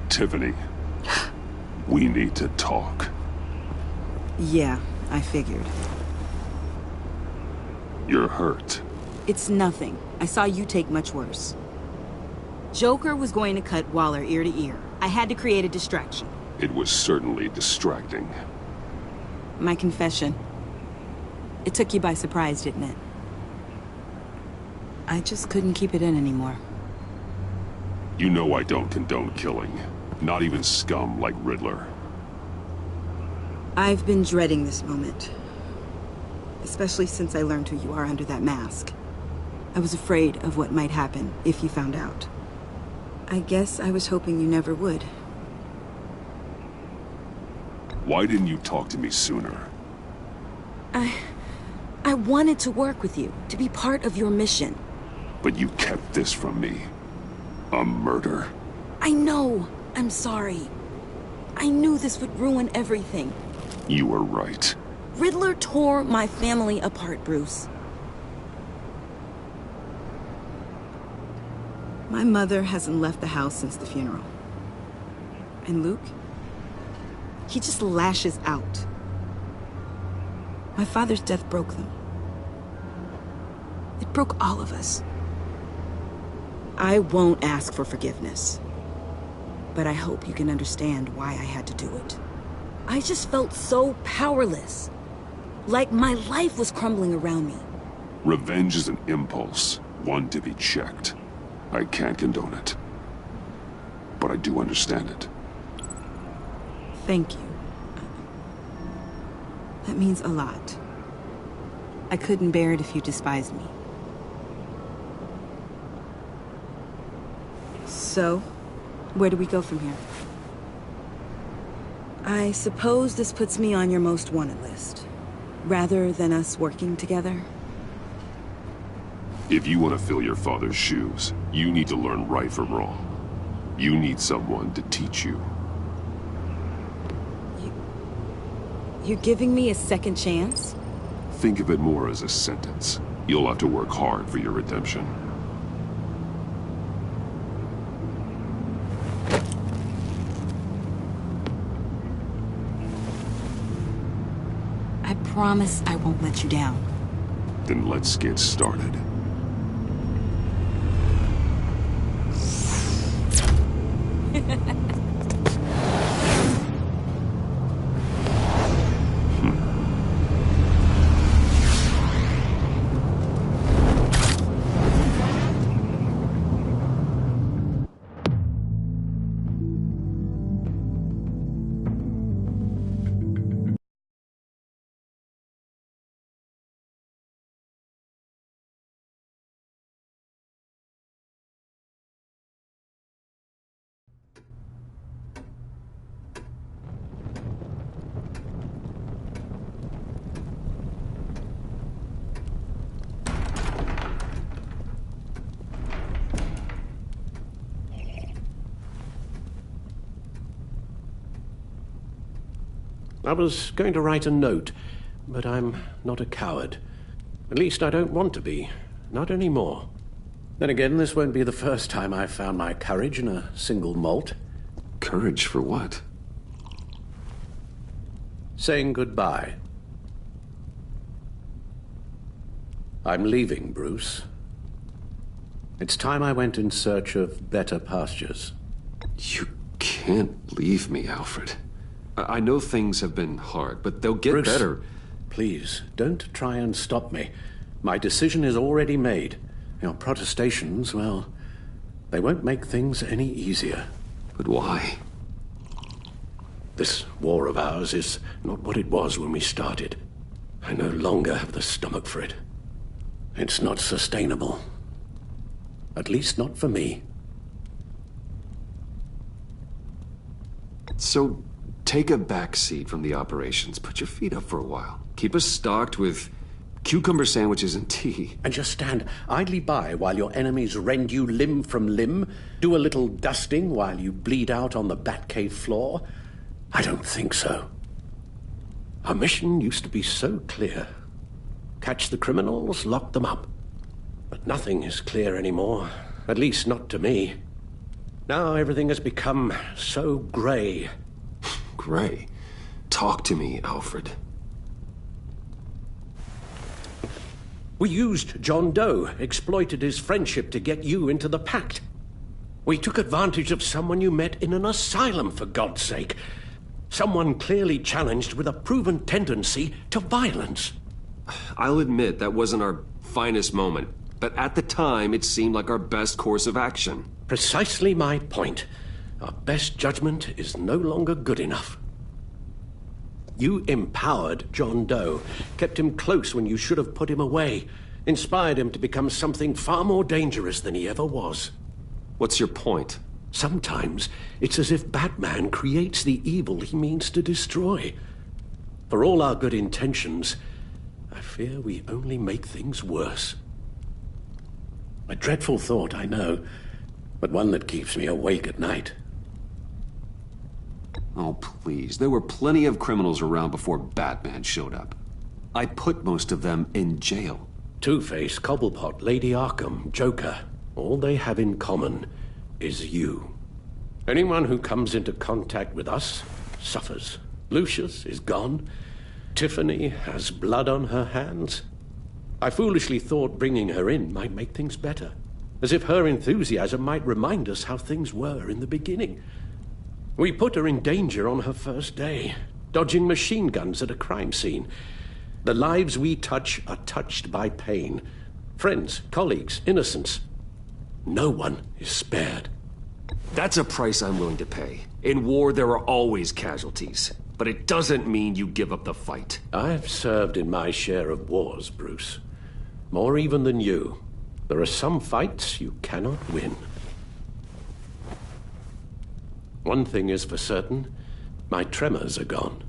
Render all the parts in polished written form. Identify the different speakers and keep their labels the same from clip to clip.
Speaker 1: Tiffany, we need to talk.
Speaker 2: Yeah, I figured.
Speaker 1: You're hurt.
Speaker 2: It's nothing. I saw you take much worse. Joker was going to cut Waller ear to ear. I had to create a distraction.
Speaker 1: It was certainly distracting.
Speaker 2: My confession. It took you by surprise, didn't it? I just couldn't keep it in anymore.
Speaker 1: You know I don't condone killing. Not even scum like Riddler.
Speaker 2: I've been dreading this moment. Especially since I learned who you are under that mask. I was afraid of what might happen if you found out. I guess I was hoping you never would.
Speaker 1: Why didn't you talk to me sooner?
Speaker 2: I wanted to work with you, to be part of your mission.
Speaker 1: But you kept this from me. A murder.
Speaker 2: I know. I'm sorry. I knew this would ruin everything.
Speaker 1: You were right.
Speaker 2: Riddler tore my family apart, Bruce. My mother hasn't left the house since the funeral. And Luke? He just lashes out. My father's death broke them. It broke all of us. I won't ask for forgiveness. But I hope you can understand why I had to do it. I just felt so powerless. Like my life was crumbling around me.
Speaker 1: Revenge is an impulse, one to be checked. I can't condone it. But I do understand it.
Speaker 2: Thank you. That means a lot. I couldn't bear it if you despised me. So, where do we go from here? I suppose this puts me on your most wanted list, rather than us working together.
Speaker 1: If you want to fill your father's shoes, you need to learn right from wrong. You need someone to teach you.
Speaker 2: You're giving me a second chance?
Speaker 1: Think of it more as a sentence. You'll have to work hard for your redemption.
Speaker 2: I promise I won't let you down.
Speaker 1: Then let's get started.
Speaker 3: I was going to write a note, but I'm not a coward. At least I don't want to be. Not anymore. Then again, this won't be the first time I've found my courage in a single malt.
Speaker 1: Courage for what?
Speaker 3: Saying goodbye. I'm leaving, Bruce. It's time I went in search of better pastures.
Speaker 4: You can't leave me, Alfred. I know things have been hard, but they'll get
Speaker 3: Bruce,
Speaker 4: better.
Speaker 3: Please, don't try and stop me. My decision is already made. Your protestations, well, they won't make things any easier.
Speaker 4: But why?
Speaker 3: This war of ours is not what it was when we started. I no longer have the stomach for it. It's not sustainable. At least not for me.
Speaker 4: So, take a back seat from the operations. Put your feet up for a while. Keep us stocked with cucumber sandwiches and tea.
Speaker 3: And just stand idly by while your enemies rend you limb from limb? Do a little dusting while you bleed out on the Batcave floor? I don't think so. Our mission used to be so clear. Catch the criminals, lock them up. But nothing is clear anymore. At least not to me. Now everything has become so grey.
Speaker 4: Gray, talk to me, Alfred.
Speaker 3: We used John Doe, exploited his friendship to get you into the pact. We took advantage of someone you met in an asylum, for God's sake. Someone clearly challenged with a proven tendency to violence.
Speaker 4: I'll admit that wasn't our finest moment, but at the time it seemed like our best course of action.
Speaker 3: Precisely my point. Our best judgment is no longer good enough. You empowered John Doe, kept him close when you should have put him away, inspired him to become something far more dangerous than he ever was.
Speaker 4: What's your point?
Speaker 3: Sometimes it's as if Batman creates the evil he means to destroy. For all our good intentions, I fear we only make things worse. A dreadful thought, I know, but one that keeps me awake at night.
Speaker 4: Oh, please. There were plenty of criminals around before Batman showed up. I put most of them in jail.
Speaker 3: Two-Face, Cobblepot, Lady Arkham, Joker, all they have in common is you. Anyone who comes into contact with us suffers. Lucius is gone. Tiffany has blood on her hands. I foolishly thought bringing her in might make things better, as if her enthusiasm might remind us how things were in the beginning. We put her in danger on her first day, dodging machine guns at a crime scene. The lives we touch are touched by pain. Friends, colleagues, innocents. No one is spared.
Speaker 4: That's a price I'm willing to pay. In war, there are always casualties. But it doesn't mean you give up the fight.
Speaker 3: I've served in my share of wars, Bruce. More even than you. There are some fights you cannot win. One thing is for certain, my tremors are gone.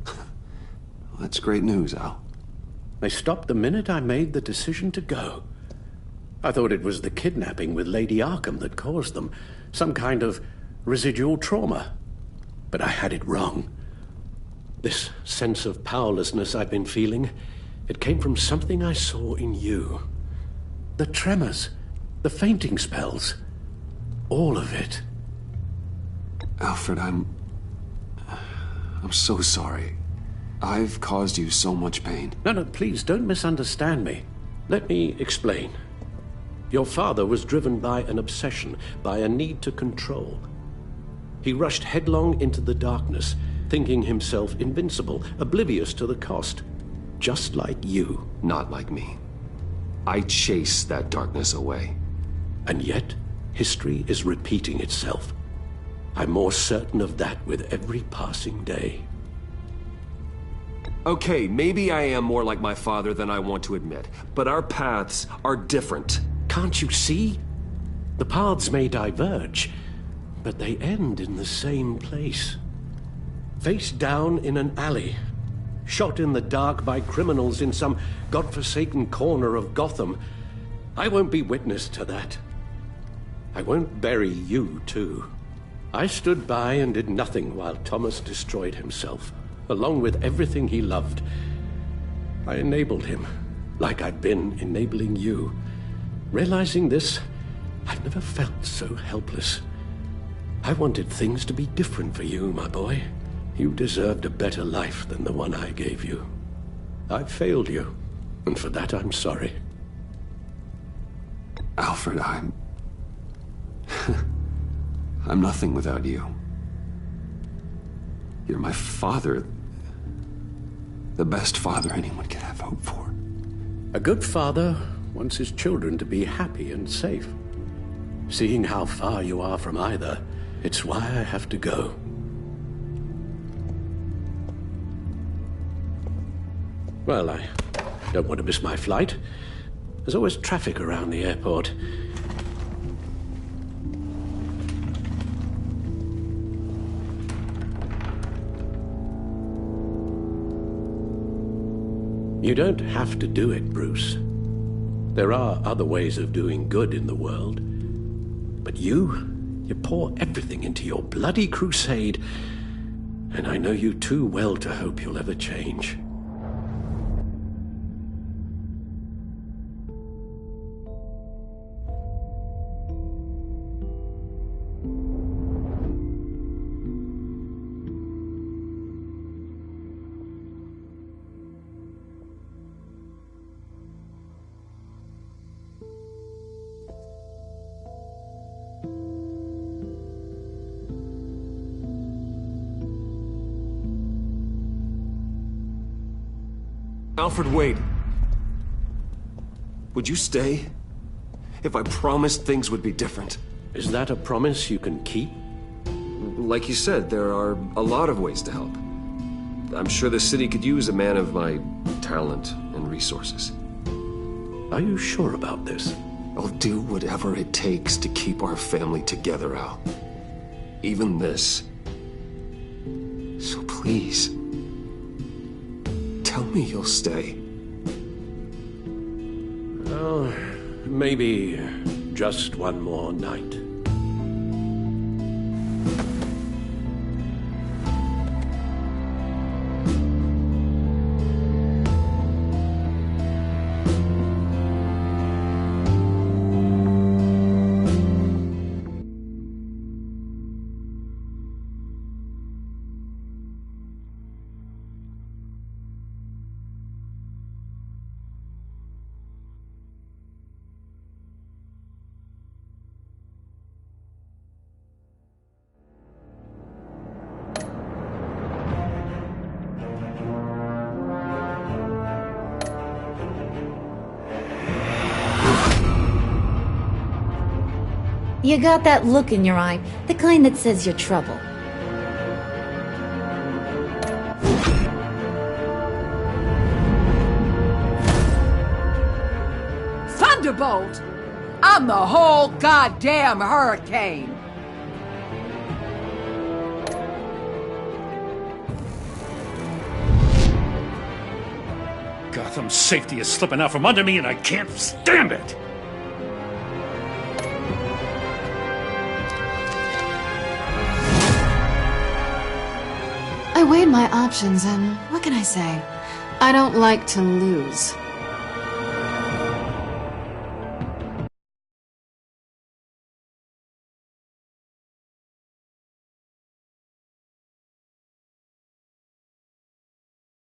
Speaker 4: That's great news, Al.
Speaker 3: They stopped the minute I made the decision to go. I thought it was the kidnapping with Lady Arkham that caused them, some kind of residual trauma. But I had it wrong. This sense of powerlessness I've been feeling, it came from something I saw in you. The tremors, the fainting spells, all of it.
Speaker 4: Alfred, I'm so sorry. I've caused you so much pain.
Speaker 3: No, please, don't misunderstand me. Let me explain. Your father was driven by an obsession, by a need to control. He rushed headlong into the darkness, thinking himself invincible, oblivious to the cost. Just like you.
Speaker 4: Not like me. I chased that darkness away.
Speaker 3: And yet, history is repeating itself. I'm more certain of that with every passing day.
Speaker 4: Okay, maybe I am more like my father than I want to admit, but our paths are different.
Speaker 3: Can't you see? The paths may diverge, but they end in the same place. Face down in an alley, shot in the dark by criminals in some godforsaken corner of Gotham. I won't be witness to that. I won't bury you, too. I stood by and did nothing while Thomas destroyed himself, along with everything he loved. I enabled him, like I'd been enabling you. Realizing this, I've never felt so helpless. I wanted things to be different for you, my boy. You deserved a better life than the one I gave you. I failed you, and for that I'm sorry.
Speaker 4: Alfred, I'm nothing without you. You're my father. The best father anyone could have hope for.
Speaker 3: A good father wants his children to be happy and safe. Seeing how far you are from either, it's why I have to go. Well, I don't want to miss my flight. There's always traffic around the airport. You don't have to do it, Bruce. There are other ways of doing good in the world. But you pour everything into your bloody crusade, and I know you too well to hope you'll ever change.
Speaker 4: Alfred, wait. Would you stay? If I promised things would be different.
Speaker 3: Is that a promise you can keep?
Speaker 4: Like you said, there are a lot of ways to help. I'm sure the city could use a man of my talent and resources.
Speaker 3: Are you sure about this?
Speaker 4: I'll do whatever it takes to keep our family together, Al. Even this. So please, tell me you'll stay.
Speaker 3: Oh, maybe just one more night.
Speaker 5: You got that look in your eye, the kind that says you're trouble.
Speaker 6: Thunderbolt! I'm the whole goddamn hurricane!
Speaker 7: Gotham's safety is slipping out from under me and I can't stand it!
Speaker 8: I weighed my options, and what can I say? I don't like to lose.